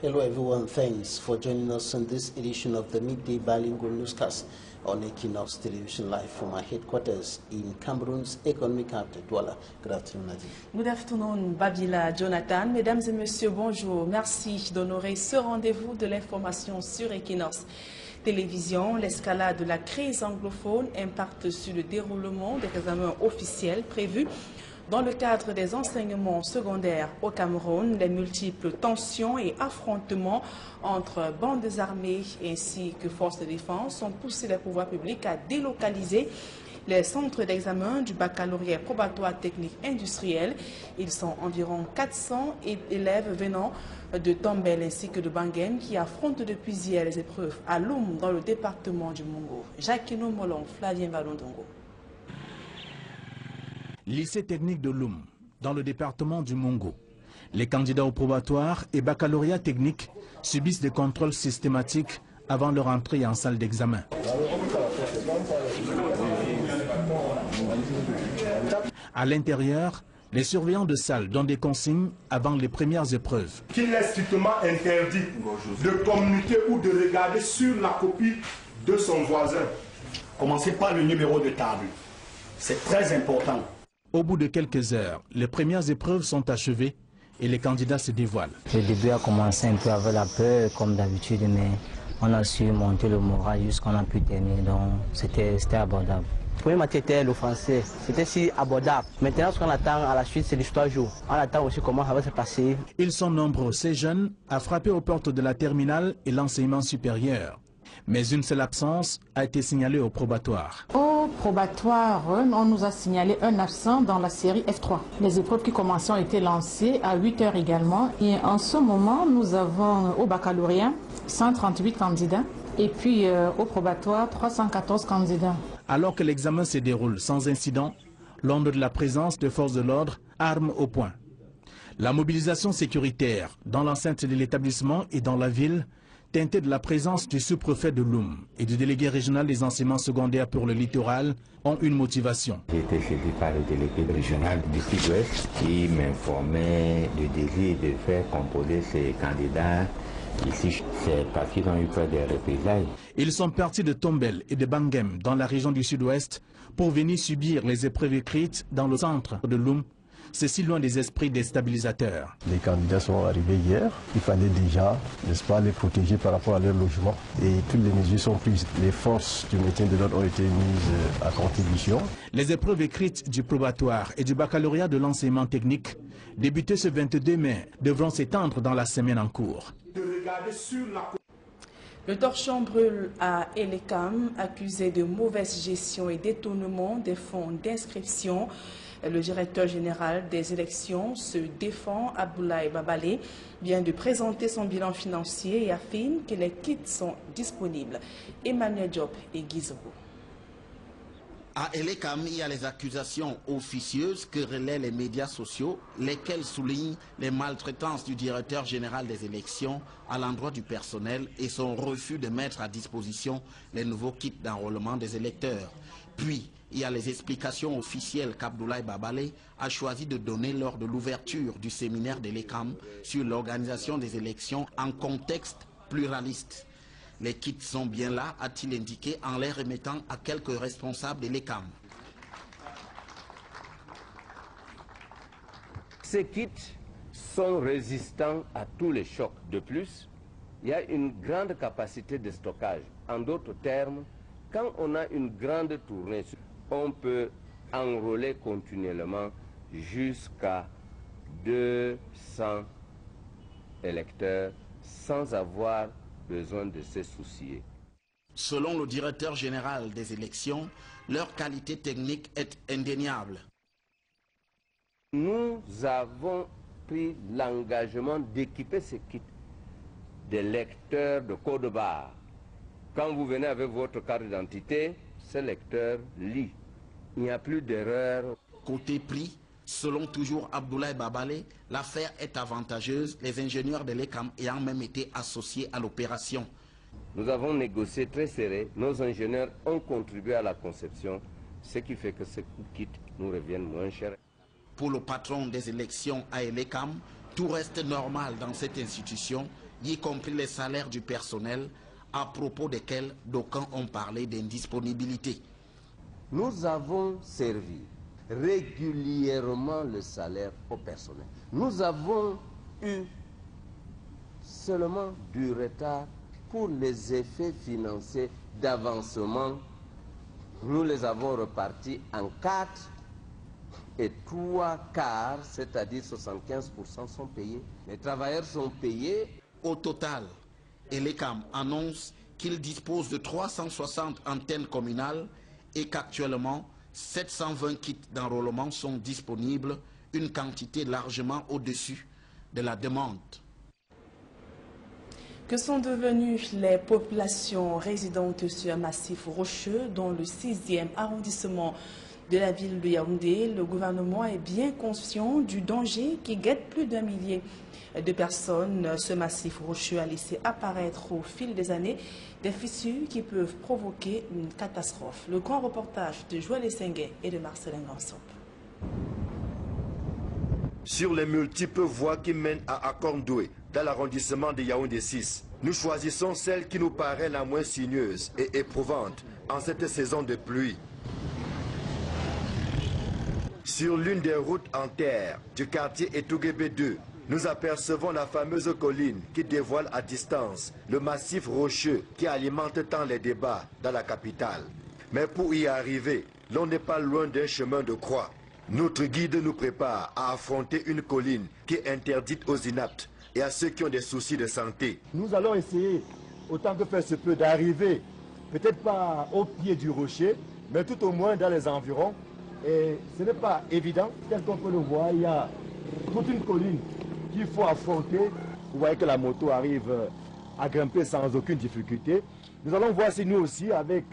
Hello everyone, thanks for joining us on this edition of the Midday Bilingual Newscast on Equinox Television Live from our headquarters in Cameroon's economic capital, Douala. Good afternoon, Nadia. Good afternoon, Babila Jonathan. Mesdames et messieurs, bonjour. Merci d'honorer ce rendez-vous de l'information sur Equinox Télévision. L'escalade de la crise anglophone impacte sur le déroulement des examens officiels prévus dans le cadre des enseignements secondaires au Cameroun. Les multiples tensions et affrontements entre bandes armées ainsi que forces de défense ont poussé les pouvoirs publics à délocaliser les centres d'examen du baccalauréat probatoire technique industriel. Ils sont environ 400 élèves venant de Tombel ainsi que de Bangem qui affrontent depuis hier les épreuves à Loum dans le département du Mongo. Jacquino Molon, Flavien Valondongo. Lycée technique de Loum, dans le département du Mongo. Les candidats au probatoire et baccalauréat technique subissent des contrôles systématiques avant leur entrée en salle d'examen. À l'intérieur, les surveillants de salle donnent des consignes avant les premières épreuves. Qu'il est strictement interdit de communiquer ou de regarder sur la copie de son voisin. Commencez par le numéro de table. C'est très important. Au bout de quelques heures, les premières épreuves sont achevées et les candidats se dévoilent. Le début a commencé un peu avec la peur, comme d'habitude, mais on a su monter le moral jusqu'on a pu terminer, donc c'était abordable. Le premier matière était le français, c'était si abordable. Maintenant, ce qu'on attend à la suite, c'est l'histoire jour. On attend aussi comment ça va se passer. Ils sont nombreux, ces jeunes, à frapper aux portes de la terminale et l'enseignement supérieur. Mais une seule absence a été signalée au probatoire. Au probatoire, on nous a signalé un absent dans la série F3. Les épreuves qui commençaient ont été lancées à 8 h également. Et en ce moment, nous avons au baccalauréat 138 candidats. Et puis au probatoire, 314 candidats. Alors que l'examen se déroule sans incident, l'onde de la présence de forces de l'ordre, armes au poing. La mobilisation sécuritaire dans l'enceinte de l'établissement et dans la ville, teintée de la présence du sous-préfet de Loum et du délégué régional des enseignements secondaires pour le littoral, ont une motivation. J'ai été saisi par le délégué régional du Sud-Ouest qui m'informait du désir de faire composer ces candidats. Ici, c'est parce qu'ils ont eu peur des représailles. Ils sont partis de Tombel et de Bangem, dans la région du Sud-Ouest, pour venir subir les épreuves écrites dans le centre de Loum. C'est si loin des esprits déstabilisateurs. Les candidats sont arrivés hier. Il fallait déjà, n'est-ce pas, les protéger par rapport à leur logement. Et toutes les mesures sont prises. Les forces du maintien de l'ordre ont été mises à contribution. Les épreuves écrites du probatoire et du baccalauréat de l'enseignement technique, débutées ce 22 mai, devront s'étendre dans la semaine en cours. Le torchon brûle à Elekam, accusé de mauvaise gestion et détournement des fonds d'inscription. Le directeur général des élections se défend. Abdoulaye Babale vient de présenter son bilan financier et affirme que les kits sont disponibles. Emmanuel Diop et Guizoro. À Elekam, il y a les accusations officieuses que relaient les médias sociaux, lesquelles soulignent les maltraitances du directeur général des élections à l'endroit du personnel et son refus de mettre à disposition les nouveaux kits d'enrôlement des électeurs. Puis, il y a les explications officielles qu'Abdoulaye Babale a choisi de donner lors de l'ouverture du séminaire d'Elekam sur l'organisation des élections en contexte pluraliste. Les kits sont bien là, a-t-il indiqué en les remettant à quelques responsables d'Elekam. Ces kits sont résistants à tous les chocs. De plus, il y a une grande capacité de stockage. En d'autres termes, quand on a une grande tournée, on peut enrôler continuellement jusqu'à 200 électeurs sans avoir besoin de se soucier. Selon le directeur général des élections, leur qualité technique est indéniable. Nous avons pris l'engagement d'équiper ces kits de lecteurs de code barre. Quand vous venez avec votre carte d'identité, ce lecteur lit. Il n'y a plus d'erreur. Côté prix, selon toujours Abdoulaye Babale, l'affaire est avantageuse, les ingénieurs de l'ECAM ayant même été associés à l'opération. Nous avons négocié très serré, nos ingénieurs ont contribué à la conception, ce qui fait que ces kits nous reviennent moins chers. Pour le patron des élections à l'ECAM, tout reste normal dans cette institution y compris les salaires du personnel, à propos desquels d'aucuns ont parlé d'indisponibilité. Nous avons servi régulièrement le salaire au personnel. Nous avons eu seulement du retard pour les effets financiers d'avancement. Nous les avons repartis en 4 et 3 quarts, c'est-à-dire 75% sont payés. Les travailleurs sont payés. Au total, Elecam annonce qu'il dispose de 360 antennes communales et qu'actuellement 720 kits d'enrôlement sont disponibles, une quantité largement au-dessus de la demande. Que sont devenues les populations résidentes sur un massif rocheux dans le 6e arrondissement de la ville de Yaoundé? Le gouvernement est bien conscient du danger qui guette plus d'1 millier de personnes. Ce massif rocheux a laissé apparaître au fil des années des fissures qui peuvent provoquer une catastrophe. Le grand reportage de Joël Essenguet et de Marcelin Gansop. Sur les multiples voies qui mènent à Akondoué, dans l'arrondissement de Yaoundé 6, nous choisissons celle qui nous paraît la moins sinueuse et éprouvante en cette saison de pluie. Sur l'une des routes en terre du quartier Etouguébé 2, nous apercevons la fameuse colline qui dévoile à distance le massif rocheux qui alimente tant les débats dans la capitale. Mais pour y arriver, l'on n'est pas loin d'un chemin de croix. Notre guide nous prépare à affronter une colline qui est interdite aux inaptes et à ceux qui ont des soucis de santé. Nous allons essayer, autant que faire se peut, d'arriver, peut-être pas au pied du rocher, mais tout au moins dans les environs. Et ce n'est pas évident, tel qu'on peut le voir, il y a toute une colline qu'il faut affronter. Vous voyez que la moto arrive à grimper sans aucune difficulté. Nous allons voir si nous aussi, avec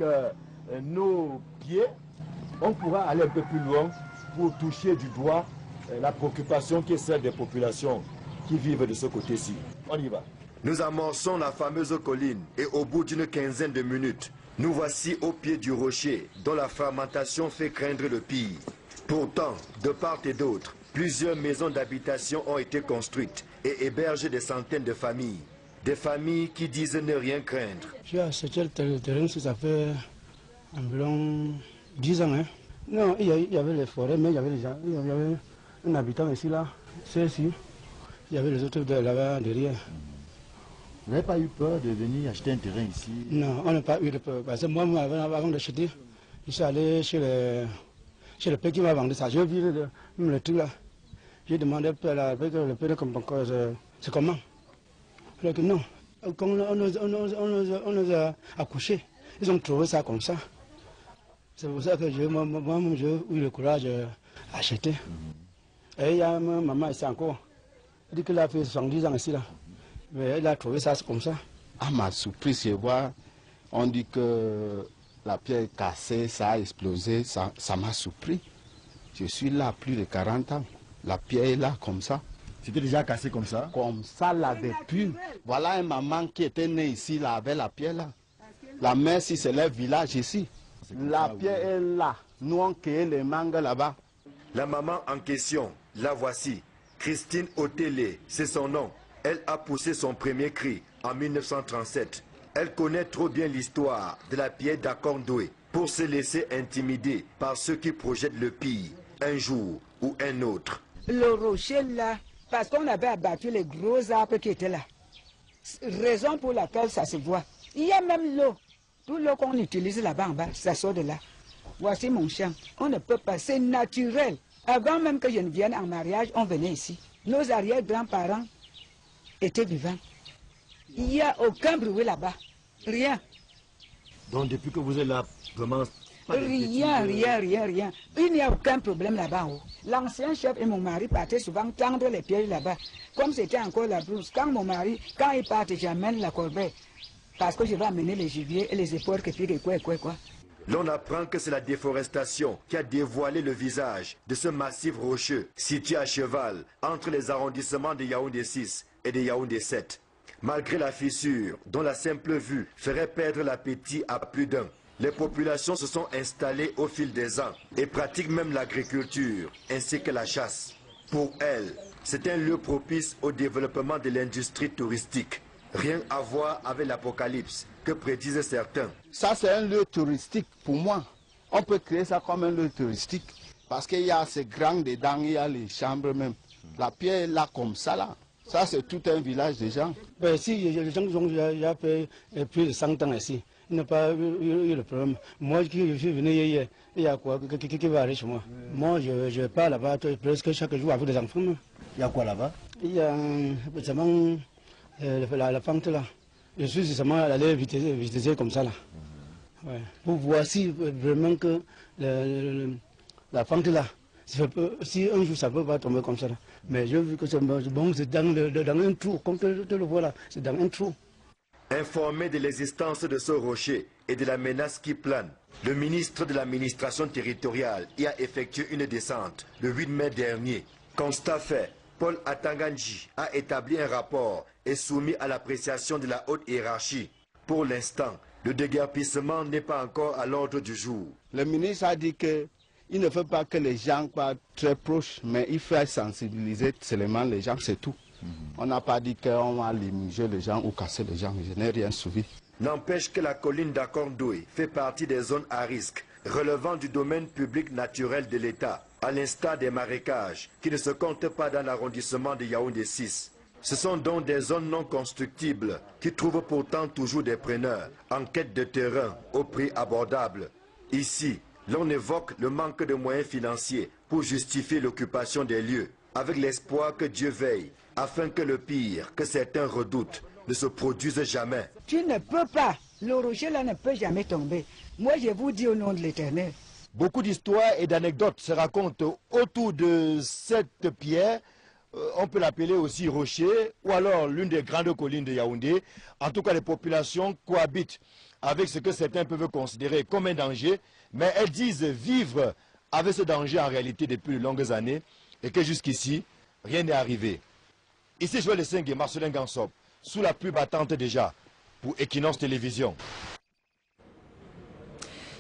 nos pieds, on pourra aller un peu plus loin pour toucher du doigt la préoccupation qui est celle des populations qui vivent de ce côté-ci. On y va. Nous amorçons la fameuse colline et au bout d'une quinzaine de minutes, nous voici au pied du rocher dont la fragmentation fait craindre le pire. Pourtant, de part et d'autre, plusieurs maisons d'habitation ont été construites et hébergent des centaines de familles. Des familles qui disent ne rien craindre. J'ai acheté le terrain, ça fait environ 10 ans. Hein. Non, il y avait les forêts, mais il y avait un habitant ici, là, c'est ici. Il y avait les autres là-bas derrière. Vous n'avez pas eu peur de venir acheter un terrain ici? Non, on n'a pas eu de peur. Parce que moi, avant d'acheter, je suis allé chez le père qui m'a vendu ça. J'ai vu le truc là. J'ai demandé le père c'est comment? Il a dit non. Quand on nous a accouchés, ils ont trouvé ça comme ça. C'est pour ça que moi, j'ai eu le courage d'acheter. Et il y a ma maman ici encore. Elle dit qu'elle a fait 70 ans ici là. Mais elle a trouvé ça comme ça. À ma surprise, je vois, on dit que la pierre est cassée, ça a explosé, ça m'a surpris. Je suis là plus de 40 ans. La pierre est là comme ça. C'était déjà cassé comme ça? Comme ça là depuis. Voilà une maman qui était née ici là avec la pierre là. La mère, si c'est le village ici. La pierre est là. Nous on cueille les mangues là-bas. La maman en question, la voici. Christine Otélé, c'est son nom. Elle a poussé son premier cri en 1937. Elle connaît trop bien l'histoire de la pierre d'Akondoué pour se laisser intimider par ceux qui projettent le pire, un jour ou un autre. Le rocher là, parce qu'on avait abattu les gros arbres qui étaient là. Raison pour laquelle ça se voit. Il y a même l'eau. Tout l'eau qu'on utilise là-bas en bas, ça sort de là. Voici mon champ. On ne peut pas, c'est naturel. Avant même que je ne vienne en mariage, on venait ici. Nos arrière-grands-parents étaient vivants. Il n'y a aucun bruit là-bas. Rien. Donc depuis que vous êtes là, vraiment... Rien. Il n'y a aucun problème là-bas en haut. L'ancien chef et mon mari partaient souvent tendre les pieds là-bas. Comme c'était encore la brousse, quand il part, j'amène la corbeille. Parce que je vais amener les gibiers et les épaures quoi. L'on apprend que c'est la déforestation qui a dévoilé le visage de ce massif rocheux situé à cheval entre les arrondissements de Yaoundé 6 et de Yaoundé 7. Malgré la fissure dont la simple vue ferait perdre l'appétit à plus d'un, les populations se sont installées au fil des ans et pratiquent même l'agriculture ainsi que la chasse. Pour elles, c'est un lieu propice au développement de l'industrie touristique. Rien à voir avec l'apocalypse que prédisent certains. Ça, c'est un lieu touristique pour moi. On peut créer ça comme un lieu touristique. Parce qu'il y a ces grands dedans, il y a les chambres même. La pierre est là comme ça, là. Ça, c'est tout un village de gens. Ben, si, les gens qui ont déjà fait plus de 100 ans ici, ils n'ont pas eu le problème. Moi, qui suis venu hier, il y a quoi qui va aller chez moi? Moi, je vais pas là-bas presque chaque jour avec des enfants. Il y a quoi là-bas? Il y a seulement la pente là. Je suis seulement allé visiter comme ça là. Ouais. Pour voir si vraiment que la pente là, si un jour ça peut pas tomber comme ça là. Mais j'ai vu que c'est bon, c'est dans un trou, comme tu le vois là, c'est dans un trou. Informé de l'existence de ce rocher et de la menace qui plane, le ministre de l'administration territoriale y a effectué une descente le 8 mai dernier. Constat fait, Paul Atanganji a établi un rapport et soumis à l'appréciation de la haute hiérarchie. Pour l'instant, le déguerpissement n'est pas encore à l'ordre du jour. Le ministre a dit qu'il ne veut pas que les gens soient très proches, mais il faut sensibiliser seulement les gens, c'est tout. On n'a pas dit qu'on va limiter les gens ou casser les gens, je n'ai rien suivi. N'empêche que la colline d'Akordoué fait partie des zones à risque, relevant du domaine public naturel de l'État, à l'instar des marécages, qui ne se comptent pas dans l'arrondissement de Yaoundé 6. Ce sont donc des zones non constructibles, qui trouvent pourtant toujours des preneurs, en quête de terrain, au prix abordable. Ici, l'on évoque le manque de moyens financiers pour justifier l'occupation des lieux, avec l'espoir que Dieu veille, afin que le pire, que certains redoutent, ne se produise jamais. Tu ne peux pas, le rocher là ne peut jamais tomber. Moi je vous dis au nom de l'Éternel. Beaucoup d'histoires et d'anecdotes se racontent autour de cette pierre. On peut l'appeler aussi rocher, ou alors l'une des grandes collines de Yaoundé. En tout cas, les populations cohabitent avec ce que certains peuvent considérer comme un danger, mais elles disent vivre avec ce danger en réalité depuis de longues années, et que jusqu'ici, rien n'est arrivé. Ici, Joël Esseng et Marcelin Gansop, sous la pluie battante déjà, pour Equinox Télévision.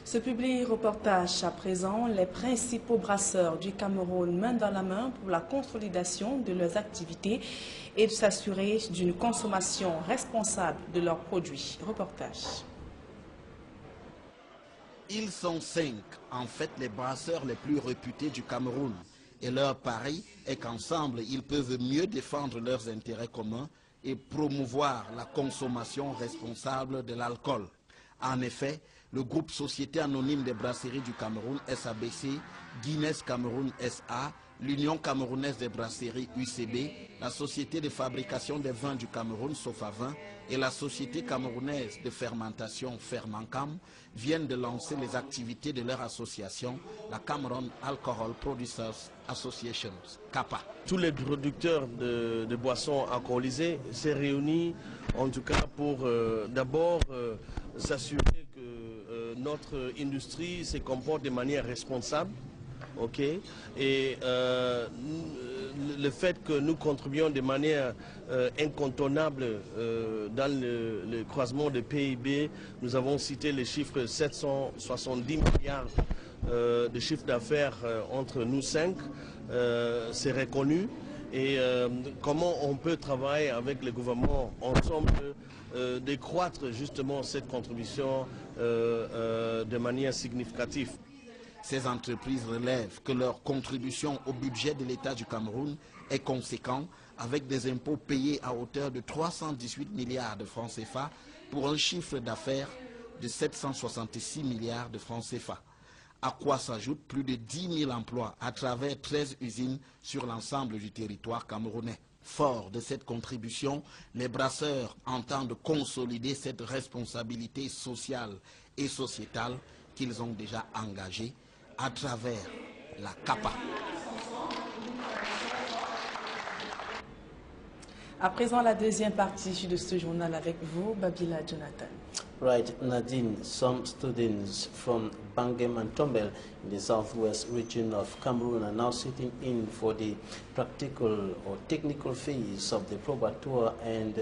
Ce public reportage à présent, les principaux brasseurs du Cameroun main dans la main pour la consolidation de leurs activités et de s'assurer d'une consommation responsable de leurs produits. Reportage. Ils sont 5, en fait, les brasseurs les plus réputés du Cameroun. Et leur pari est qu'ensemble, ils peuvent mieux défendre leurs intérêts communs et promouvoir la consommation responsable de l'alcool. En effet, le groupe Société Anonyme des Brasseries du Cameroun, SABC, Guinness Cameroun SA, l'Union Camerounaise des Brasseries, UCB, la Société de Fabrication des Vins du Cameroun, Sofavin, et la Société Camerounaise de Fermentation, Fermancam, viennent de lancer les activités de leur association, la Cameroun Alcohol Producers Association, CAPA. Tous les producteurs de boissons alcoolisées s'est réunis, en tout cas pour d'abord s'assurer que notre industrie se comporte de manière responsable. Okay. Et le fait que nous contribuons de manière incontournable dans le croisement de PIB, nous avons cité les chiffres 770 milliards de chiffre d'affaires entre nous 5, c'est reconnu. Et comment on peut travailler avec le gouvernement ensemble décroître justement cette contribution de manière significative. Ces entreprises relèvent que leur contribution au budget de l'État du Cameroun est conséquente, avec des impôts payés à hauteur de 318 milliards de francs CFA pour un chiffre d'affaires de 766 milliards de francs CFA. À quoi s'ajoutent plus de 10 000 emplois à travers 13 usines sur l'ensemble du territoire camerounais. Fort de cette contribution, les brasseurs entendent consolider cette responsabilité sociale et sociétale qu'ils ont déjà engagée à travers la CAPA. À présent, la deuxième partie de ce journal avec vous, Babila Jonathan. Right, Nadine, some students from Bangem and Tombel in the southwest region of Cameroon are now sitting in for the practical or technical phase of the probatoire and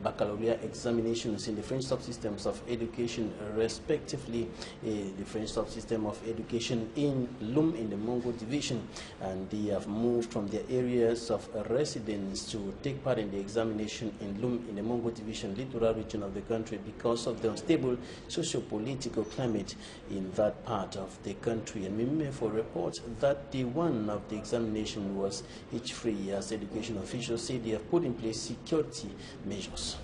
baccalaureate examinations in the French subsystems of education, respectively. The French subsystem of education in Lum in the Mongo division, and they have moved from their areas of residence to take part in the examination in Lum in the Mongo division, littoral region of the country, because of the unstable socio-political climate in that part of the country. And Mimefo reports that the one of the examination was hitch-free, as education officials say they have put in place security measures.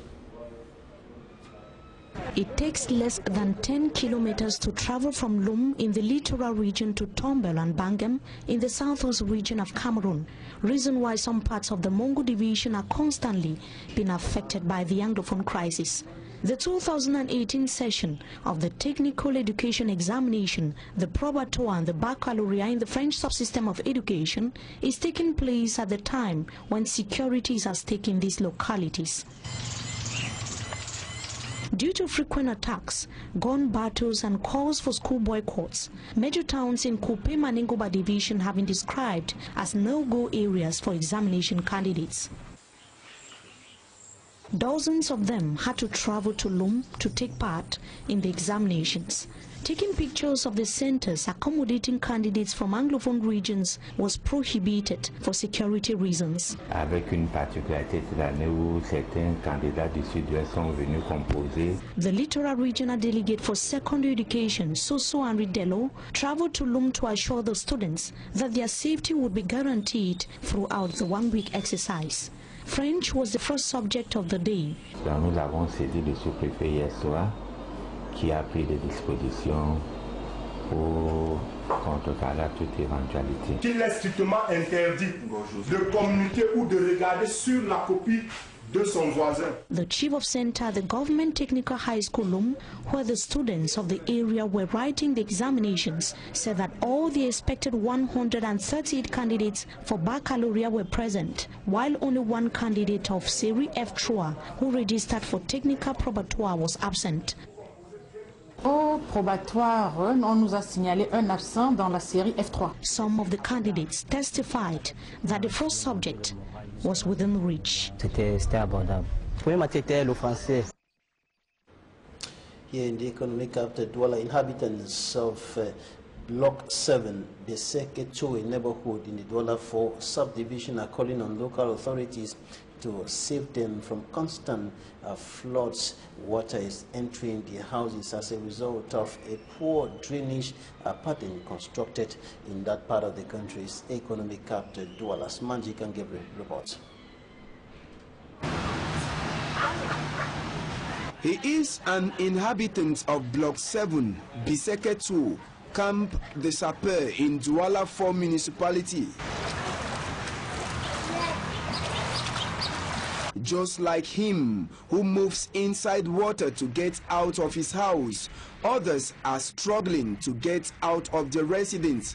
It takes less than 10 kilometers to travel from Lum in the littoral region to Tombel and Bangem in the southwest region of Cameroon, reason why some parts of the Mongo division are constantly being affected by the Anglophone crisis. The 2018 session of the Technical Education Examination, the Probatoire and the Baccalaureate in the French subsystem of education is taking place at the time when security is at stake in these localities. Due to frequent attacks, gun battles and calls for school boycotts, major towns in Kupe Manengoba division have been described as no-go areas for examination candidates. Dozens of them had to travel to Lum to take part in the examinations. Taking pictures of the centers accommodating candidates from Anglophone regions was prohibited for security reasons. Avec une particularité cette année où certains candidats du Sud-Ouest sont venus composer. The Littoral Regional Delegate for Secondary Education, Soso Henri Dello, traveled to Lum to assure the students that their safety would be guaranteed throughout the one-week exercise. French was the first subject of the day. Nous avons saisi le sous-préfet hier soir qui a pris des dispositions pour contrecarrer toute éventualité. Qu'il est strictement interdit de communiquer ou de regarder sur la copie de son voisin. The chief of center at the Government Technical High School Lum, where the students of the area were writing the examinations, said that all the expected 138 candidates for baccalaureate were present, while only one candidate of Série F3 who registered for technical probatoire was absent. Au probatoire, on nous a signalé un absent dans la série F3. Some of the candidates testified that the first subject was within reach. C'était abordable. Premier matière était le français. Here in the economic capital, Douala, inhabitants of Block 7, Beseke Choe neighborhood in the Douala 4 subdivision are calling on local authorities to save them from constant floods. Water is entering their houses as a result of a poor drainage pattern constructed in that part of the country's economic capital, Douala. Manjik and Gabriel reports. He is an inhabitant of Block 7, Biseke 2, Camp de Sapeur in Douala 4 municipality. Just like him, who moves inside water to get out of his house, others are struggling to get out of the residence.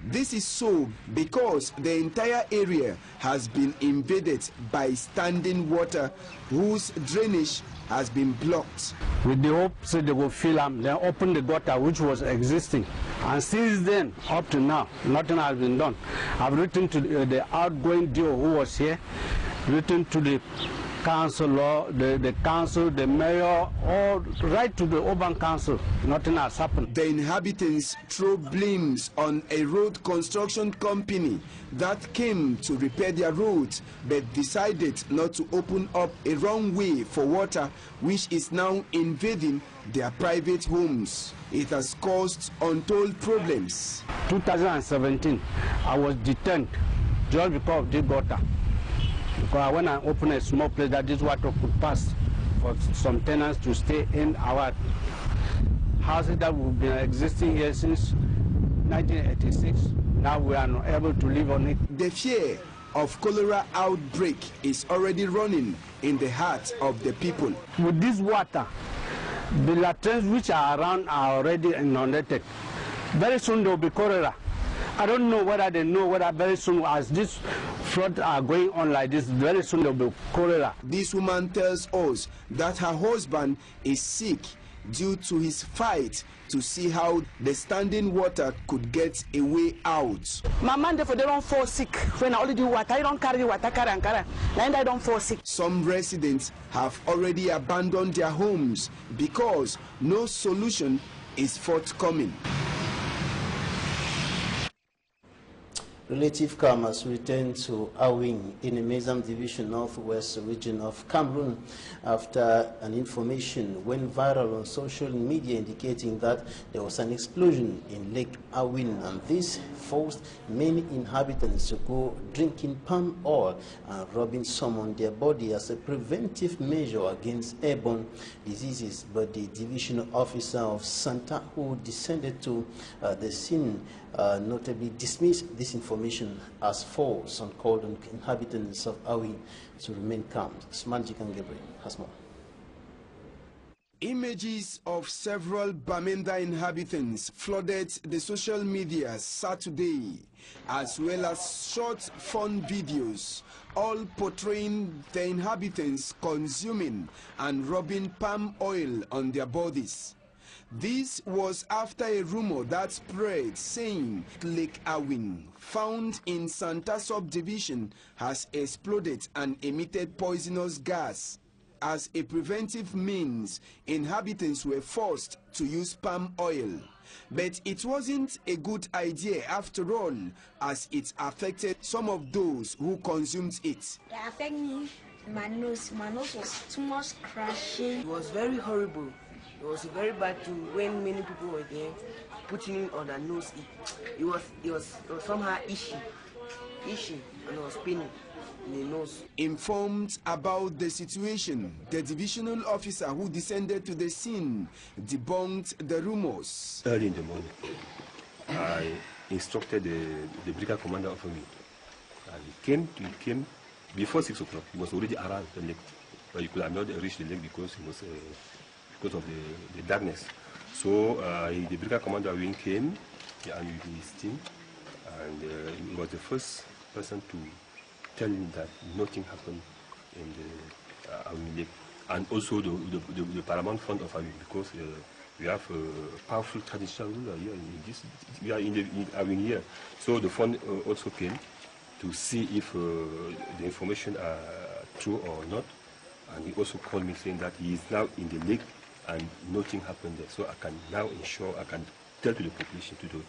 This is so because the entire area has been invaded by standing water whose drainage has been blocked. With the hope that they will fill up, then open the gutter which was existing. And since then, up to now, nothing has been done. I've written to the outgoing DO who was here, written to the councillor, the council, the mayor, or right to the urban council. Nothing has happened. The inhabitants throw blames on a road construction company that came to repair their roads but decided not to open up a wrong way for water which is now invading their private homes. It has caused untold problems. 2017, I was detained just because of this gutter. Because when I opened a small place that this water could pass for some tenants to stay in our houses that have been existing here since 1986, now we are not able to live on it. The fear of cholera outbreak is already running in the heart of the people. With this water, the latrines which are around are already inundated. Very soon there will be cholera. I don't know whether they know whether very soon, as this floods are going on like this, very soon there will be cholera. This woman tells us that her husband is sick due to his fight to see how the standing water could get a way out. My man, therefore, they don't fall sick. When I only do water, I don't carry water, and I don't fall sick. Some residents have already abandoned their homes because no solution is forthcoming. Relative calm has returned to Awing in the Mezam Division Northwest region of Cameroon after an information went viral on social media indicating that there was an explosion in Lake Awing, and this forced many inhabitants to go drinking palm oil and rubbing some on their body as a preventive measure against airborne diseases. But the divisional officer of Santa, who descended to the scene, notably dismissed this information as false and called on inhabitants of Awi to remain calm. Smanjik and Gabriel has more. Images of several Bamenda inhabitants flooded the social media Saturday, as well as short fun videos, all portraying the inhabitants consuming and rubbing palm oil on their bodies. This was after a rumor that spread saying Lake Awing, found in Santa subdivision, has exploded and emitted poisonous gas. As a preventive means, inhabitants were forced to use palm oil. But it wasn't a good idea after all, as it affected some of those who consumed it. It affected me. My nose was too much crashing. It was very horrible. It was very bad too when many people were there putting it on their nose. It was somehow itchy, and it was paining in the nose. Informed about the situation, the divisional officer who descended to the scene debunked the rumors. Early in the morning, I instructed the brigade commander of me. He came before 6 o'clock. He was already around the lake, but he could have not reached the lake because he was. Because of the darkness. So the brigade commander Wing came and with his team, and he was the first person to tell him that nothing happened in the Awing Lake, and also the paramount fund of Awing, because we have a powerful traditional ruler here in this. We are in Awing here, so the fund also came to see if the information are true or not, and he also called me saying that he is now in the lake and nothing happened there. So I can now ensure, I can tell to the population, to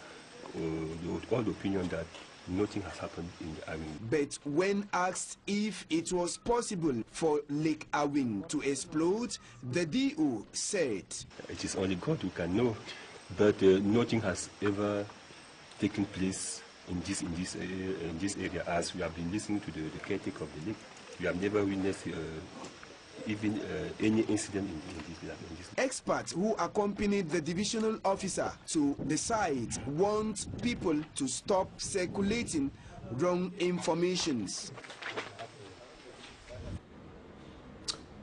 all the opinion that nothing has happened in Awing. But when asked if it was possible for Lake Awing to explode, the DO said, "It is only God who can know, but nothing has ever taken place in this area. As we have been listening to the caretaker of the lake, we have never witnessed even any incident in this. Experts who accompanied the divisional officer to the site want people to stop circulating wrong informations.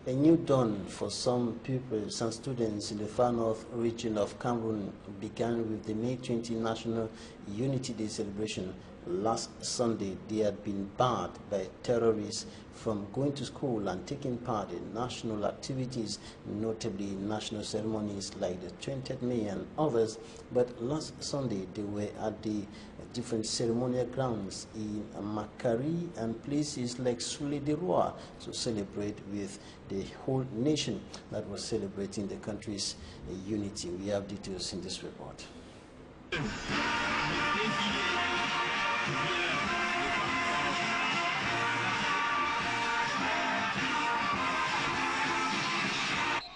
A new dawn for some pupils and students in the far north region of Cameroon began with the May 20 National Unity Day celebration. Last Sunday, they had been barred by terrorists from going to school and taking part in national activities, notably national ceremonies like the 20th May and others. But last Sunday, they were at the different ceremonial grounds in Makari and places like Soule de Roi to celebrate with the whole nation that was celebrating the country's unity. We have details in this report.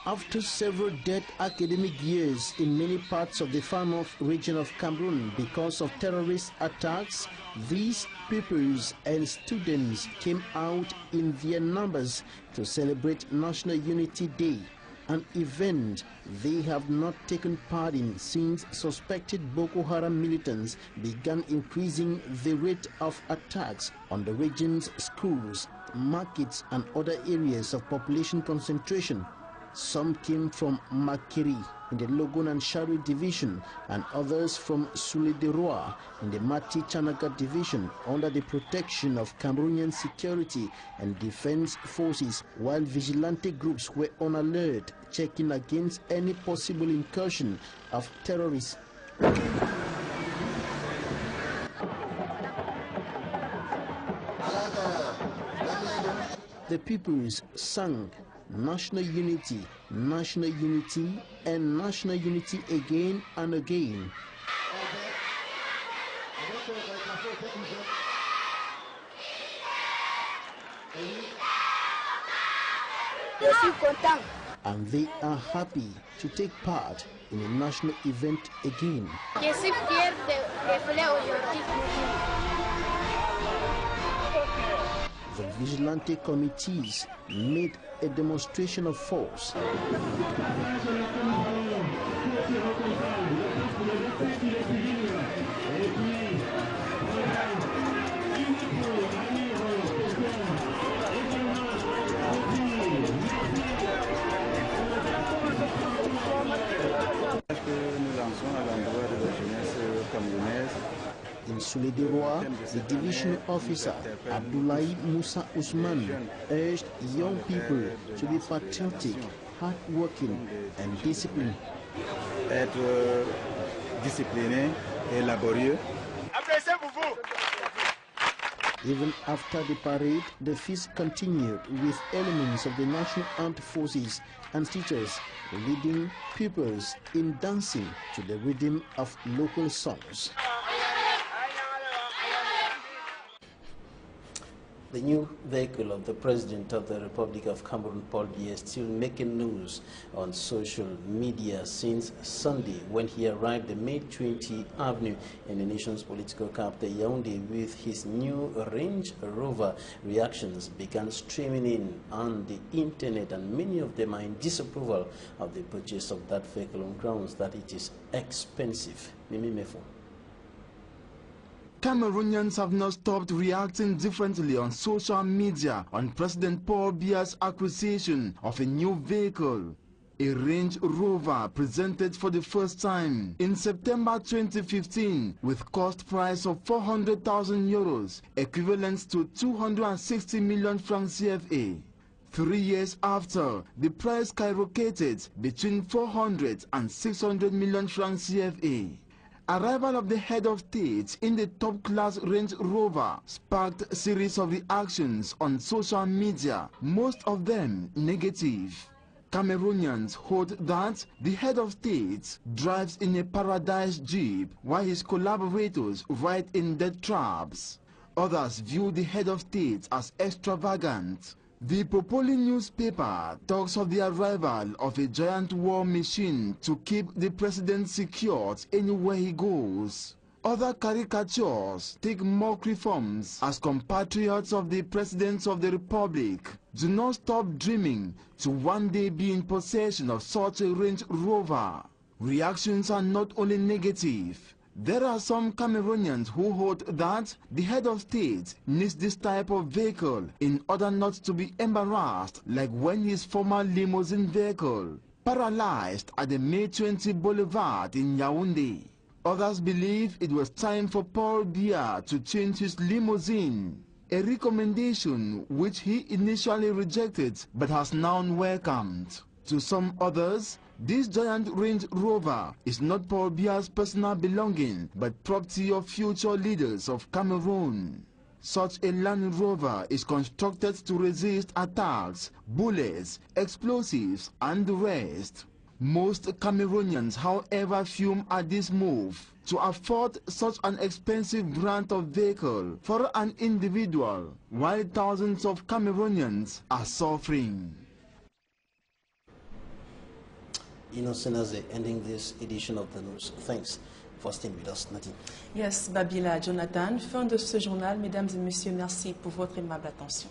After several dead academic years in many parts of the far north region of Cameroon because of terrorist attacks, these pupils and students came out in their numbers to celebrate National Unity Day, an event they have not taken part in since suspected Boko Haram militants began increasing the rate of attacks on the region's schools, markets and other areas of population concentration. Some came from Makiri in the Logun and Sharu division and others from Sulideroa in the Mati Chanaga division under the protection of Cameroonian security and defense forces, while vigilante groups were on alert, checking against any possible incursion of terrorists. The peoples sang national unity, and national unity again and again. And they are happy to take part in a national event again. The vigilante committees made a demonstration of force. In Sulideroa, the division officer, Abdoulaye Moussa Ousmane, urged young people to be patriotic, hardworking and disciplined. Être discipliné et laborieux. Even after the parade, the feast continued with elements of the National Armed Forces and teachers leading pupils in dancing to the rhythm of local songs. The new vehicle of the President of the Republic of Cameroon, Paul Biya, is still making news on social media since Sunday when he arrived at May 20 Avenue in the nation's political capital, Yaoundé, with his new Range Rover. Reactions began streaming in on the internet, and many of them are in disapproval of the purchase of that vehicle on grounds that it is expensive. Mimi Mefo. Cameroonians have not stopped reacting differently on social media on President Paul Biya's acquisition of a new vehicle, a Range Rover presented for the first time in September 2015 with cost price of 400,000 euros, equivalent to 260 million francs CFA. 3 years after, the price skyrocketed between 400 and 600 million francs CFA. Arrival of the head of state in the top-class Range Rover sparked a series of reactions on social media, most of them negative. Cameroonians hold that the head of state drives in a paradise jeep while his collaborators ride in death traps. Others view the head of state as extravagant. The Popoli newspaper talks of the arrival of a giant war machine to keep the president secured anywhere he goes. Other caricatures take mock reforms as compatriots of the presidents of the republic do not stop dreaming to one day be in possession of such a Range Rover. Reactions are not only negative. There are some Cameroonians who hold that the head of state needs this type of vehicle in order not to be embarrassed like when his former limousine vehicle paralyzed at the May 20 Boulevard in Yaoundé. Others believe it was time for Paul Biya to change his limousine, a recommendation which he initially rejected but has now welcomed. To some others, this giant Range Rover is not Paul Biya's personal belonging, but property of future leaders of Cameroon. Such a Land Rover is constructed to resist attacks, bullets, explosives, and the rest. Most Cameroonians, however, fume at this move to afford such an expensive brand of vehicle for an individual, while thousands of Cameroonians are suffering. Innocent Aze ending this edition of the news. Thanks for staying with us, Nadine. Yes, Babila Jonathan, fin de ce journal. Mesdames et messieurs, merci pour votre aimable attention.